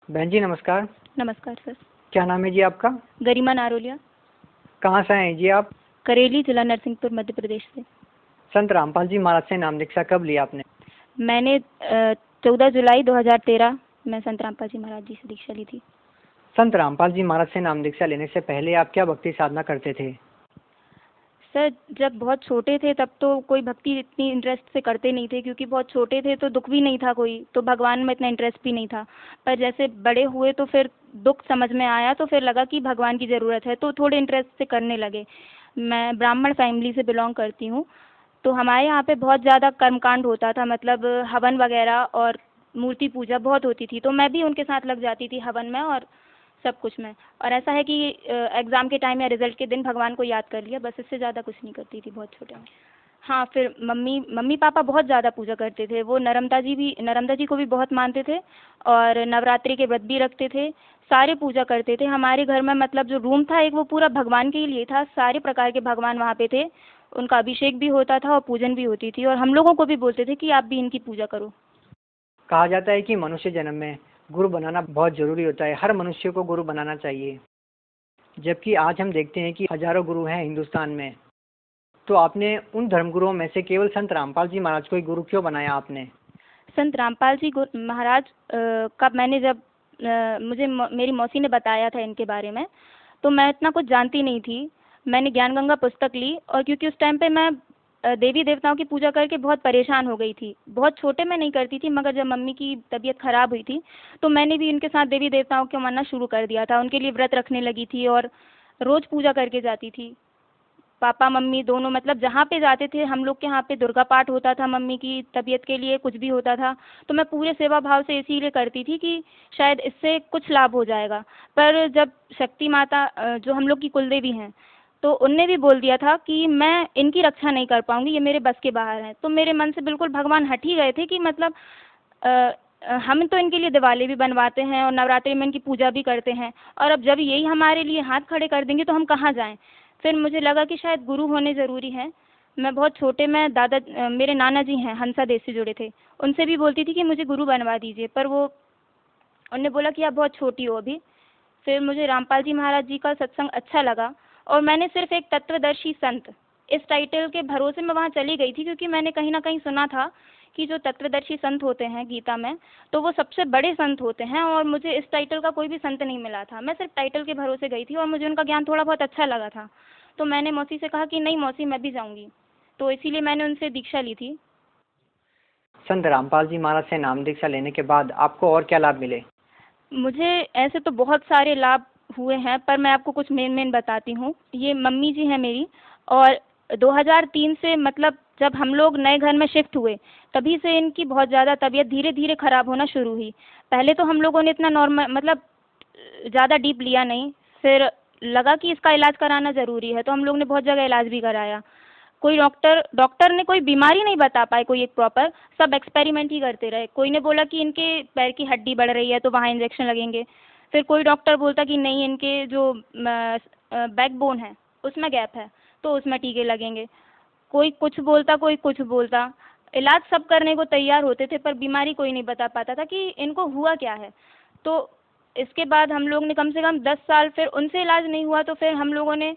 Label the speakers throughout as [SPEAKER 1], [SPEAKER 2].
[SPEAKER 1] बहन जी नमस्कार।
[SPEAKER 2] नमस्कार सर।
[SPEAKER 1] क्या नाम है जी आपका?
[SPEAKER 2] गरिमा नारोलिया।
[SPEAKER 1] कहाँ से हैं जी आप?
[SPEAKER 2] करेली, जिला नरसिंहपुर, मध्य प्रदेश से।
[SPEAKER 1] संत रामपाल जी महाराज से नाम दीक्षा कब लिया आपने?
[SPEAKER 2] मैंने 14 जुलाई 2013 में संत रामपाल जी महाराज जी से दीक्षा ली थी।
[SPEAKER 1] संत रामपाल जी महाराज से नाम दीक्षा लेने से पहले आप क्या भक्ति साधना करते थे?
[SPEAKER 2] सर, जब बहुत छोटे थे तब तो कोई भक्ति इतनी इंटरेस्ट से करते नहीं थे, क्योंकि बहुत छोटे थे तो दुख भी नहीं था कोई, तो भगवान में इतना इंटरेस्ट भी नहीं था। पर जैसे बड़े हुए तो फिर दुख समझ में आया, तो फिर लगा कि भगवान की ज़रूरत है, तो थोड़े इंटरेस्ट से करने लगे। मैं ब्राह्मण फैमिली से बिलोंग करती हूँ, तो हमारे यहाँ पे बहुत ज़्यादा कर्मकांड होता था, मतलब हवन वगैरह और मूर्ति पूजा बहुत होती थी, तो मैं भी उनके साथ लग जाती थी हवन में और सब कुछ में। और ऐसा है कि एग्ज़ाम के टाइम या रिजल्ट के दिन भगवान को याद कर लिया, बस इससे ज़्यादा कुछ नहीं करती थी बहुत छोटे में। हाँ, फिर मम्मी पापा बहुत ज़्यादा पूजा करते थे। वो नर्मदा जी को भी बहुत मानते थे और नवरात्रि के व्रत भी रखते थे, सारे पूजा करते थे। हमारे घर में मतलब जो रूम था एक, वो पूरा भगवान के लिए था, सारे प्रकार के भगवान वहाँ पे थे। उनका अभिषेक भी होता था और पूजन भी होती थी, और हम लोगों को भी बोलते थे कि आप भी इनकी पूजा करो।
[SPEAKER 1] कहा जाता है कि मनुष्य जन्म में गुरु बनाना बहुत जरूरी होता है, हर मनुष्य को गुरु बनाना चाहिए। जबकि आज हम देखते हैं कि हजारों गुरु हैं हिंदुस्तान में, तो आपने उन धर्मगुरुओं में से केवल संत रामपाल जी महाराज को ही गुरु क्यों बनाया आपने?
[SPEAKER 2] संत रामपाल जी महाराज का मैंने जब मुझे मेरी मौसी ने बताया था इनके बारे में, तो मैं इतना कुछ जानती नहीं थी। मैंने ज्ञान गंगा पुस्तक ली, और क्योंकि उस टाइम पे मैं देवी देवताओं की पूजा करके बहुत परेशान हो गई थी। बहुत छोटे में नहीं करती थी, मगर जब मम्मी की तबीयत खराब हुई थी तो मैंने भी उनके साथ देवी देवताओं को मानना शुरू कर दिया था। उनके लिए व्रत रखने लगी थी और रोज़ पूजा करके जाती थी। पापा मम्मी दोनों, मतलब जहाँ पे जाते थे हम लोग के यहाँ पे दुर्गा पाठ होता था, मम्मी की तबीयत के लिए कुछ भी होता था, तो मैं पूरे सेवा भाव से इसीलिए करती थी कि शायद इससे कुछ लाभ हो जाएगा। पर जब शक्ति माता जो हम लोग की कुलदेवी हैं, तो उनने भी बोल दिया था कि मैं इनकी रक्षा नहीं कर पाऊंगी, ये मेरे बस के बाहर हैं, तो मेरे मन से बिल्कुल भगवान हट ही गए थे कि मतलब हम तो इनके लिए दिवाली भी बनवाते हैं और नवरात्रि में इनकी पूजा भी करते हैं, और अब जब यही हमारे लिए हाथ खड़े कर देंगे तो हम कहाँ जाएं। फिर मुझे लगा कि शायद गुरु होने ज़रूरी है। मैं बहुत छोटे में मेरे नाना जी हैं, हंसा देश से जुड़े थे, उनसे भी बोलती थी कि मुझे गुरु बनवा दीजिए, पर वो उन्होंने बोला कि आप बहुत छोटी हो अभी। फिर मुझे रामपाल जी महाराज जी का सत्संग अच्छा लगा, और मैंने सिर्फ एक तत्वदर्शी संत इस टाइटल के भरोसे में वहाँ चली गई थी, क्योंकि मैंने कहीं ना कहीं सुना था कि जो तत्वदर्शी संत होते हैं गीता में, तो वो सबसे बड़े संत होते हैं, और मुझे इस टाइटल का कोई भी संत नहीं मिला था। मैं सिर्फ टाइटल के भरोसे गई थी और मुझे उनका ज्ञान थोड़ा बहुत अच्छा लगा था, तो मैंने मौसी से कहा कि नहीं मौसी, मैं भी जाऊँगी, तो इसीलिए मैंने उनसे दीक्षा ली थी।
[SPEAKER 1] संत रामपाल जी महाराज से नाम दीक्षा लेने के बाद आपको और क्या लाभ मिले?
[SPEAKER 2] मुझे ऐसे तो बहुत सारे लाभ हुए हैं, पर मैं आपको कुछ मेन बताती हूँ। ये मम्मी जी हैं मेरी, और 2003 से, मतलब जब हम लोग नए घर में शिफ्ट हुए, तभी से इनकी बहुत ज़्यादा तबीयत धीरे धीरे ख़राब होना शुरू हुई। पहले तो हम लोगों ने इतना नॉर्मल, मतलब ज़्यादा डीप लिया नहीं, फिर लगा कि इसका इलाज कराना ज़रूरी है, तो हम लोग ने बहुत जगह इलाज भी कराया। कोई डॉक्टर ने कोई बीमारी नहीं बता पाए कोई एक प्रॉपर, सब एक्सपेरिमेंट ही करते रहे। कोई ने बोला कि इनके पैर की हड्डी बढ़ रही है तो वहाँ इंजेक्शन लगेंगे, फिर कोई डॉक्टर बोलता कि नहीं, इनके जो बैकबोन है उसमें गैप है तो उसमें टीके लगेंगे। कोई कुछ बोलता, कोई कुछ बोलता। इलाज सब करने को तैयार होते थे, पर बीमारी कोई नहीं बता पाता था कि इनको हुआ क्या है। तो इसके बाद हम लोग ने कम से कम 10 साल, फिर उनसे इलाज नहीं हुआ तो फिर हम लोगों ने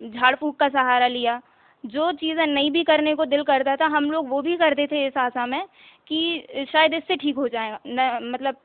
[SPEAKER 2] झाड़ फूँक का सहारा लिया। जो चीज़ें नहीं भी करने को दिल करता था हम लोग वो भी करते थे, इस आशा में कि शायद इससे ठीक हो जाएगा न, मतलब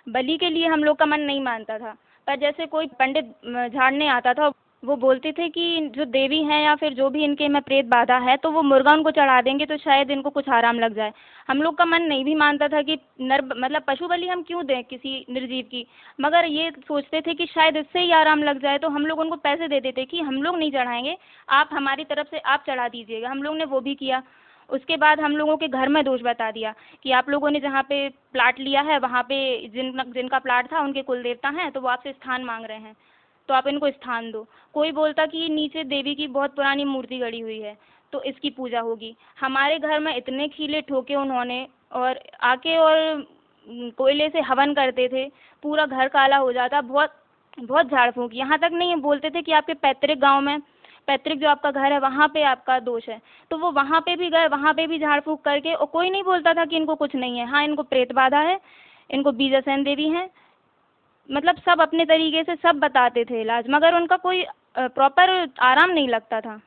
[SPEAKER 2] बलि के लिए हम लोग का मन नहीं मानता था। पर जैसे कोई पंडित झाड़ने आता था, वो बोलते थे कि जो देवी हैं या फिर जो भी इनके में प्रेत बाधा है, तो वो मुर्गा उनको चढ़ा देंगे तो शायद इनको कुछ आराम लग जाए। हम लोग का मन नहीं भी मानता था कि मतलब पशु बलि हम क्यों दें किसी निर्जीव की, मगर ये सोचते थे कि शायद इससे ही आराम लग जाए, तो हम लोग उनको पैसे दे देते कि हम लोग नहीं चढ़ाएंगे, आप हमारी तरफ से आप चढ़ा दीजिएगा। हम लोग ने वो भी किया। उसके बाद हम लोगों के घर में दोष बता दिया कि आप लोगों ने जहाँ पे प्लाट लिया है वहाँ पे जिनका प्लाट था उनके कुल देवता हैं, तो वो आपसे स्थान मांग रहे हैं, तो आप इनको स्थान दो। कोई बोलता कि नीचे देवी की बहुत पुरानी मूर्ति गड़ी हुई है तो इसकी पूजा होगी। हमारे घर में इतने खीले ठोके उन्होंने, और आके और कोयले से हवन करते थे, पूरा घर काला हो जाता। बहुत बहुत झाड़ फूँक, यहाँ तक नहीं बोलते थे कि आपके पैतृक गांव में पैतृक जो आपका घर है वहाँ पे आपका दोष है। तो वो वहाँ पे भी गए, वहाँ पे भी झाड़ फूँक करके, और कोई नहीं बोलता था कि इनको कुछ नहीं है। हाँ, इनको प्रेत बाधा है, इनको बीजासैन देवी है, मतलब सब अपने तरीके से सब बताते थे इलाज, मगर उनका कोई प्रॉपर आराम नहीं लगता था।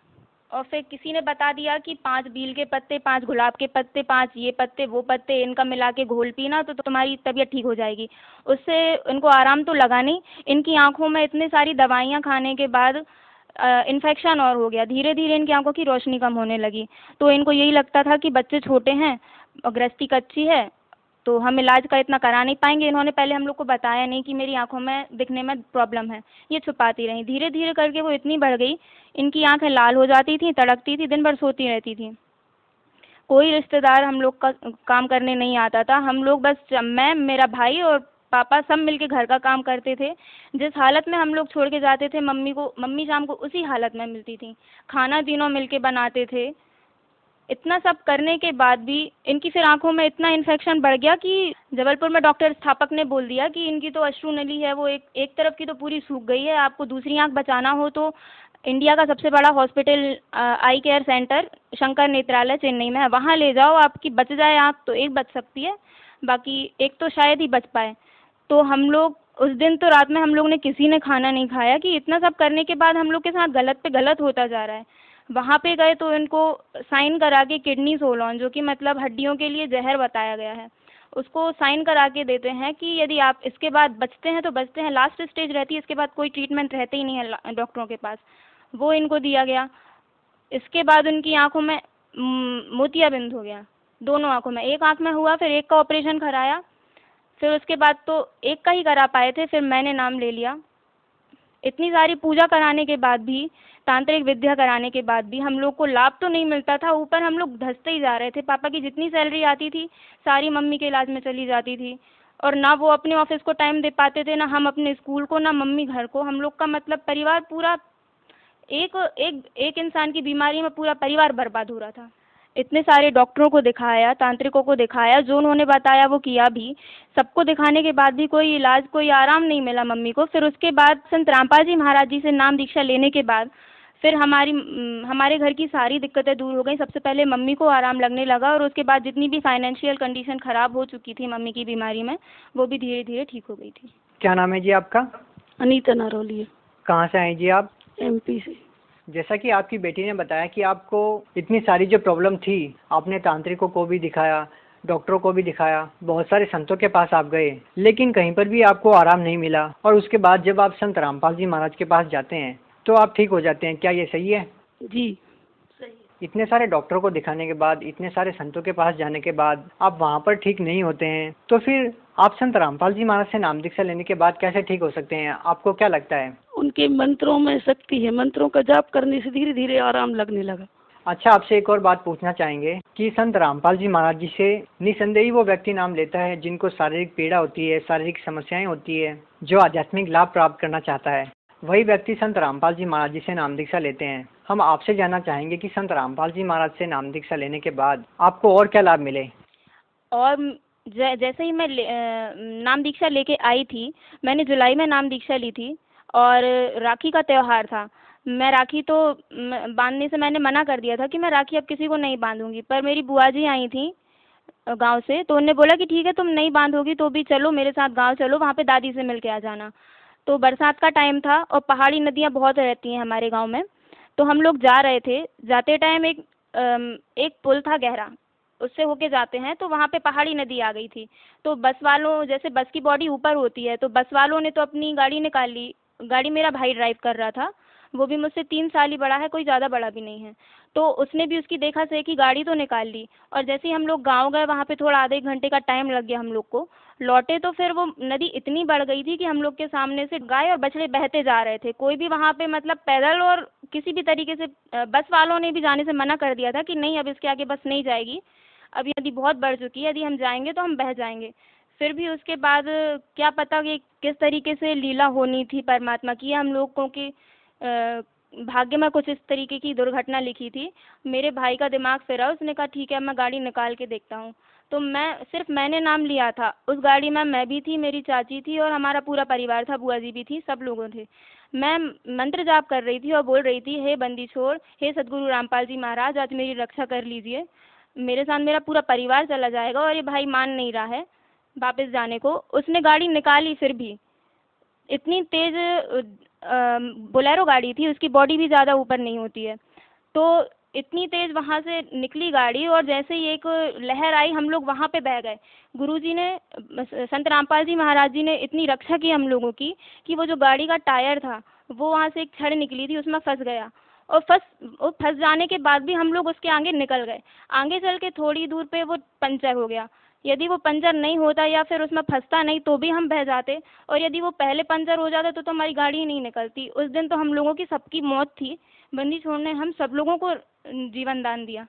[SPEAKER 2] और फिर किसी ने बता दिया कि 5 बील के पत्ते, 5 गुलाब के पत्ते, 5 ये पत्ते वो पत्ते, इनका मिला के घोल पीना तो तुम्हारी तबीयत ठीक हो जाएगी। उससे इनको आराम तो लगा नहीं। इनकी आंखों में इतनी सारी दवाइयाँ खाने के बाद इन्फेक्शन और हो गया, धीरे धीरे इनकी आंखों की रोशनी कम होने लगी। तो इनको यही लगता था कि बच्चे छोटे हैं और गृहस्थी कच्ची है, तो हम इलाज का इतना करा नहीं पाएंगे। इन्होंने पहले हम लोग को बताया नहीं कि मेरी आंखों में दिखने में प्रॉब्लम है, ये छुपाती रहीं। धीरे धीरे करके वो इतनी बढ़ गई, इनकी आंखें लाल हो जाती थी, तड़कती थी, दिन भर सोती रहती थी। कोई रिश्तेदार हम लोग का काम करने नहीं आता था। हम लोग बस मैं, मेरा भाई और पापा सब मिलके घर का काम करते थे। जिस हालत में हम लोग छोड़ के जाते थे मम्मी को, मम्मी शाम को उसी हालत में मिलती थी। खाना तीनों मिलके बनाते थे। इतना सब करने के बाद भी इनकी फिर आंखों में इतना इन्फेक्शन बढ़ गया कि जबलपुर में डॉक्टर स्थापक ने बोल दिया कि इनकी तो अश्रु नली है वो एक तरफ की तो पूरी सूख गई है। आपको दूसरी आंख बचाना हो तो इंडिया का सबसे बड़ा hospital eye care centre Shankar Nethralaya Chennai में है, वहाँ ले जाओ। आपकी बच जाए आंख तो एक बच सकती है, बाकी एक तो शायद ही बच पाए। तो हम लोग उस दिन तो रात में हम लोग ने किसी ने खाना नहीं खाया कि इतना सब करने के बाद हम लोग के साथ गलत पे गलत होता जा रहा है। वहाँ पे गए तो इनको साइन करा के किडनी सोलॉन, जो कि मतलब हड्डियों के लिए जहर बताया गया है, उसको साइन करा के देते हैं कि यदि आप इसके बाद बचते हैं तो बचते हैं, लास्ट स्टेज रहती है, इसके बाद कोई ट्रीटमेंट रहते ही नहीं है डॉक्टरों के पास। वो इनको दिया गया। इसके बाद उनकी आंखों में मोतियाबिंद हो गया, दोनों आंखों में। एक आंख में हुआ, फिर एक का ऑपरेशन कराया, फिर उसके बाद तो एक का ही करा पाए थे, फिर मैंने नाम ले लिया। इतनी सारी पूजा कराने के बाद भी, तांत्रिक विद्या कराने के बाद भी हम लोग को लाभ तो नहीं मिलता था, ऊपर हम लोग धंसते ही जा रहे थे। पापा की जितनी सैलरी आती थी सारी मम्मी के इलाज में चली जाती थी, और ना वो अपने ऑफिस को टाइम दे पाते थे, ना हम अपने स्कूल को, ना मम्मी घर को। हम लोग का मतलब परिवार पूरा एक एक एक इंसान की बीमारी में पूरा परिवार बर्बाद हो रहा था। इतने सारे डॉक्टरों को दिखाया, तांत्रिकों को दिखाया, जो उन्होंने बताया वो किया भी। सबको दिखाने के बाद भी कोई इलाज, कोई आराम नहीं मिला मम्मी को। फिर उसके बाद संत रामपाल जी महाराज जी से नाम दीक्षा लेने के बाद फिर हमारे घर की सारी दिक्कतें दूर हो गई। सबसे पहले मम्मी को आराम लगने लगा, और उसके बाद जितनी भी फाइनेंशियल कंडीशन ख़राब हो चुकी थी मम्मी की बीमारी में, वो भी धीरे धीरे ठीक हो गई थी।
[SPEAKER 1] क्या नाम है जी आपका?
[SPEAKER 3] अनीता नारौली।
[SPEAKER 1] कहाँ से आए जी आप?
[SPEAKER 3] MP से।
[SPEAKER 1] जैसा कि आपकी बेटी ने बताया कि आपको इतनी सारी जो प्रॉब्लम थी, आपने तांत्रिकों को भी दिखाया, डॉक्टरों को भी दिखाया, बहुत सारे संतों के पास आप गए, लेकिन कहीं पर भी आपको आराम नहीं मिला। और उसके बाद जब आप संत रामपाल जी महाराज के पास जाते हैं तो आप ठीक हो जाते हैं, क्या ये सही है?
[SPEAKER 3] जी सही।
[SPEAKER 1] इतने सारे डॉक्टरों को दिखाने के बाद, इतने सारे संतों के पास जाने के बाद आप वहाँ पर ठीक नहीं होते हैं, तो फिर आप संत रामपाल जी महाराज से नाम दीक्षा लेने के बाद कैसे ठीक हो सकते हैं? आपको क्या लगता है?
[SPEAKER 3] उनके मंत्रों में शक्ति है, मंत्रों का जाप करने से धीरे धीरे आराम लगने लगा।
[SPEAKER 1] अच्छा, आपसे एक और बात पूछना चाहेंगे कि संत रामपाल जी महाराज जी से निसंदेही वो व्यक्ति नाम लेता है जिनको शारीरिक पीड़ा होती है, शारीरिक समस्याएं होती है, जो आध्यात्मिक लाभ प्राप्त करना चाहता है, वही व्यक्ति संत रामपाल जी महाराज जी से नाम दीक्षा लेते हैं। हम आपसे जानना चाहेंगे कि संत रामपाल जी महाराज से नाम दीक्षा लेने के बाद आपको और क्या लाभ मिले?
[SPEAKER 2] और जैसे ही मैं नाम दीक्षा लेके आई थी, मैंने जुलाई में नाम दीक्षा ली थी, और राखी का त्यौहार था। मैं राखी तो बांधने से मैंने मना कर दिया था कि मैं राखी अब किसी को नहीं बांधूंगी, पर मेरी बुआ जी आई थी गांव से, तो उन्होंने बोला कि ठीक है तुम नहीं बांधोगी तो भी चलो मेरे साथ गांव चलो, वहाँ पे दादी से मिल के आ जाना। तो बरसात का टाइम था और पहाड़ी नदियाँ बहुत रहती हैं हमारे गाँव में, तो हम लोग जा रहे थे। जाते टाइम एक पुल था गहरा, उससे होके जाते हैं, तो वहाँ पे पहाड़ी नदी आ गई थी। तो बस वालों, जैसे बस की बॉडी ऊपर होती है, तो बस वालों ने तो अपनी गाड़ी निकाल ली। गाड़ी मेरा भाई ड्राइव कर रहा था, वो भी मुझसे 3 साल ही बड़ा है, कोई ज़्यादा बड़ा भी नहीं है। तो उसने भी उसकी देखा से कि गाड़ी तो निकाल ली, और जैसे ही हम लोग गाँव गए, वहाँ पे थोड़ा आधे घंटे का टाइम लग गया हम लोग को। लौटे तो फिर वो नदी इतनी बढ़ गई थी कि हम लोग के सामने से गाय और बछड़े बहते जा रहे थे। कोई भी वहाँ पे मतलब पैदल और किसी भी तरीके से, बस वालों ने भी जाने से मना कर दिया था कि नहीं अब इसके आगे बस नहीं जाएगी, अब नदी बहुत बढ़ चुकी है, यदि हम जाएंगे तो हम बह जाएंगे। फिर भी उसके बाद क्या पता कि किस तरीके से लीला होनी थी परमात्मा की, हम लोगों के भाग्य में कुछ इस तरीके की दुर्घटना लिखी थी। मेरे भाई का दिमाग फिरा, उसने कहा ठीक है मैं गाड़ी निकाल के देखता हूँ। तो मैंने नाम लिया था। उस गाड़ी में मैं भी थी, मेरी चाची थी और हमारा पूरा परिवार था, बुआ जी भी थी, सब लोगों थे। मैं मंत्र जाप कर रही थी और बोल रही थी, हे बंदी छोड़, हे सदगुरु रामपाल जी महाराज, आज मेरी रक्षा कर लीजिए। मेरे साथ मेरा पूरा परिवार चला जाएगा और ये भाई मान नहीं रहा है वापस जाने को। उसने गाड़ी निकाली, फिर भी इतनी तेज बोलेरो गाड़ी थी, उसकी बॉडी भी ज़्यादा ऊपर नहीं होती है, तो इतनी तेज वहाँ से निकली गाड़ी और जैसे ही एक लहर आई, हम लोग वहाँ पे बह गए। गुरुजी ने, संत रामपाल जी महाराज जी ने इतनी रक्षा की हम लोगों की कि वो जो गाड़ी का टायर था वो वहाँ से एक छड़ निकली थी, उसमें फंस गया और फंस जाने के बाद भी हम लोग उसके आगे निकल गए। आगे चल के थोड़ी दूर पे वो पंचर हो गया। यदि वो पंचर नहीं होता या फिर उसमें फंसता नहीं तो भी हम बह जाते, और यदि वो पहले पंचर हो जाता तो हमारी गाड़ी ही नहीं निकलती। उस दिन तो हम लोगों की सबकी मौत थी। बंदी छोड़ ने हम सब लोगों को जीवन दान दिया।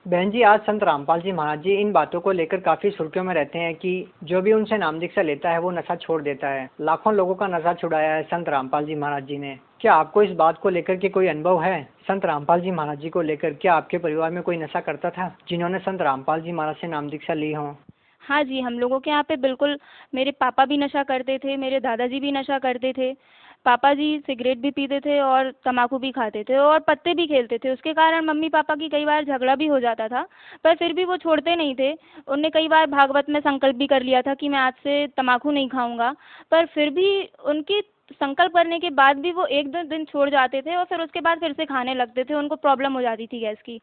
[SPEAKER 1] बहन जी, आज संत रामपाल जी महाराज जी इन बातों को लेकर काफी सुर्खियों में रहते हैं कि जो भी उनसे नाम दीक्षा लेता है वो नशा छोड़ देता है। लाखों लोगों का नशा छुड़ाया है संत रामपाल जी महाराज जी ने। क्या आपको इस बात को लेकर के कोई अनुभव है? संत रामपाल जी महाराज जी को लेकर क्या आपके परिवार में कोई नशा करता था जिन्होंने संत रामपाल जी महाराज से नाम दीक्षा ली हो?
[SPEAKER 2] हाँ जी, हम लोगों के यहाँ पे बिल्कुल, मेरे पापा भी नशा करते थे, मेरे दादाजी भी नशा करते थे। पापा जी सिगरेट भी पीते थे और तम्बाकू भी खाते थे और पत्ते भी खेलते थे। उसके कारण मम्मी पापा की कई बार झगड़ा भी हो जाता था, पर फिर भी वो छोड़ते नहीं थे। उनने कई बार भागवत में संकल्प भी कर लिया था कि मैं आज से तम्बाकू नहीं खाऊंगा, पर फिर भी उनकी संकल्प करने के बाद भी वो एक दो दिन छोड़ जाते थे और फिर उसके बाद फिर से खाने लगते थे। उनको प्रॉब्लम हो जाती थी गैस की,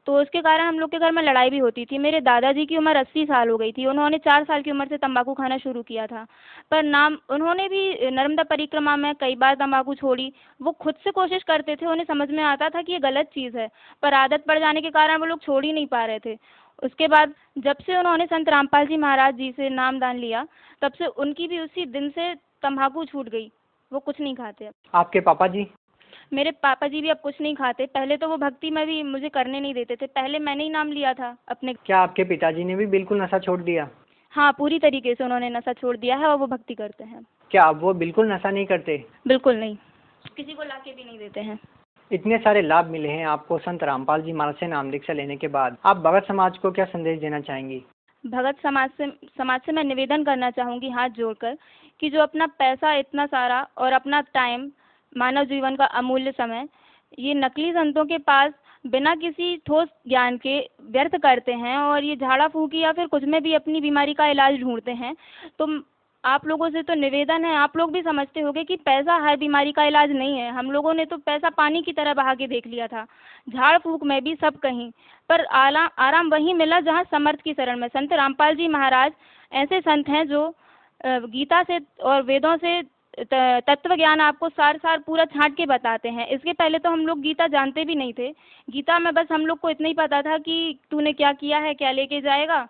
[SPEAKER 2] तो उसके कारण हम लोग के घर में लड़ाई भी होती थी। मेरे दादाजी की उम्र 80 साल हो गई थी। उन्होंने 4 साल की उम्र से तंबाकू खाना शुरू किया था, पर नाम उन्होंने भी नर्मदा परिक्रमा में कई बार तंबाकू छोड़ी। वो खुद से कोशिश करते थे, उन्हें समझ में आता था कि ये गलत चीज़ है, पर आदत पड़ जाने के कारण वो लोग छोड़ ही नहीं पा रहे थे। उसके बाद जब से उन्होंने संत रामपाल जी महाराज जी से नाम दान लिया, तब से उनकी भी उसी दिन से तंबाकू छूट गई। वो कुछ नहीं खाते अब।
[SPEAKER 1] आपके पापा जी?
[SPEAKER 2] मेरे पापा जी भी अब कुछ नहीं खाते। पहले तो वो भक्ति में भी मुझे करने नहीं देते थे, पहले मैंने ही नाम लिया था अपने।
[SPEAKER 1] क्या आपके पिताजी ने भी बिल्कुल नशा छोड़ दिया?
[SPEAKER 2] हाँ, पूरी तरीके से उन्होंने नशा छोड़ दिया है और वो भक्ति करते हैं।
[SPEAKER 1] क्या अब वो बिल्कुल नशा नहीं करते?
[SPEAKER 2] बिल्कुल नहीं, किसी को लाके भी नहीं देते हैं।
[SPEAKER 1] इतने सारे लाभ मिले हैं आपको संत रामपाल जी महाराज से नाम दीक्षा लेने के बाद, आप भगत समाज को क्या संदेश देना चाहेंगी?
[SPEAKER 2] भगत समाज से मैं निवेदन करना चाहूँगी हाथ जोड़कर कि जो अपना पैसा इतना सारा और अपना टाइम, मानव जीवन का अमूल्य समय, ये नकली संतों के पास बिना किसी ठोस ज्ञान के व्यर्थ करते हैं और ये झाड़ा फूकी या फिर कुछ में भी अपनी बीमारी का इलाज ढूंढते हैं, तो आप लोगों से तो निवेदन है, आप लोग भी समझते होंगे कि पैसा हर बीमारी का इलाज नहीं है। हम लोगों ने तो पैसा पानी की तरह बहा के देख लिया था, झाड़ फूक में भी सब कहीं, पर आराम वहीं मिला जहाँ समर्थ की शरण में। संत रामपाल जी महाराज ऐसे संत हैं जो गीता से और वेदों से तत्व ज्ञान आपको सार सार पूरा छांट के बताते हैं। इसके पहले तो हम लोग गीता जानते भी नहीं थे। गीता में बस हम लोग को इतना ही पता था कि तूने क्या किया है, क्या लेके जाएगा,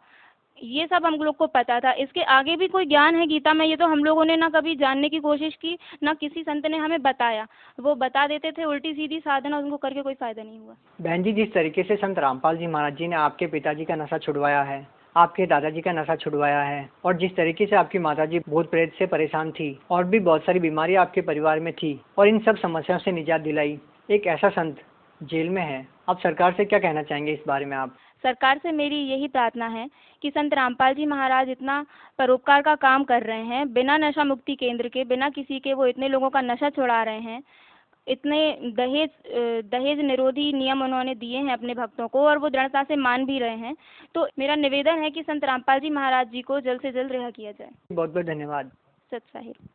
[SPEAKER 2] ये सब हम लोग को पता था। इसके आगे भी कोई ज्ञान है गीता में, ये तो हम लोगों ने ना कभी जानने की कोशिश की, ना किसी संत ने हमें बताया। वो बता देते थे उल्टी सीधी साधना, उनको करके कोई फायदा नहीं हुआ।
[SPEAKER 1] बहन जी, जिस तरीके से संत रामपाल जी महाराज जी ने आपके पिताजी का नशा छुड़वाया है, आपके दादाजी का नशा छुड़वाया है, और जिस तरीके से आपकी माताजी भूत प्रेत से परेशान थी और भी बहुत सारी बीमारियां आपके परिवार में थी और इन सब समस्याओं से निजात दिलाई, एक ऐसा संत जेल में है, आप सरकार से क्या कहना चाहेंगे इस बारे में? आप
[SPEAKER 2] सरकार से मेरी यही प्रार्थना है कि संत रामपाल जी महाराज इतना परोपकार का काम कर रहे हैं, बिना नशा मुक्ति केंद्र के, बिना किसी के, वो इतने लोगों का नशा छुड़ा रहे हैं, इतने दहेज निरोधी नियम उन्होंने दिए हैं अपने भक्तों को और वो दृढ़ता से मान भी रहे हैं। तो मेरा निवेदन है कि संत रामपाल जी महाराज जी को जल्द से जल्द रिहा किया जाए।
[SPEAKER 1] बहुत बहुत धन्यवाद।
[SPEAKER 2] सत साहिब।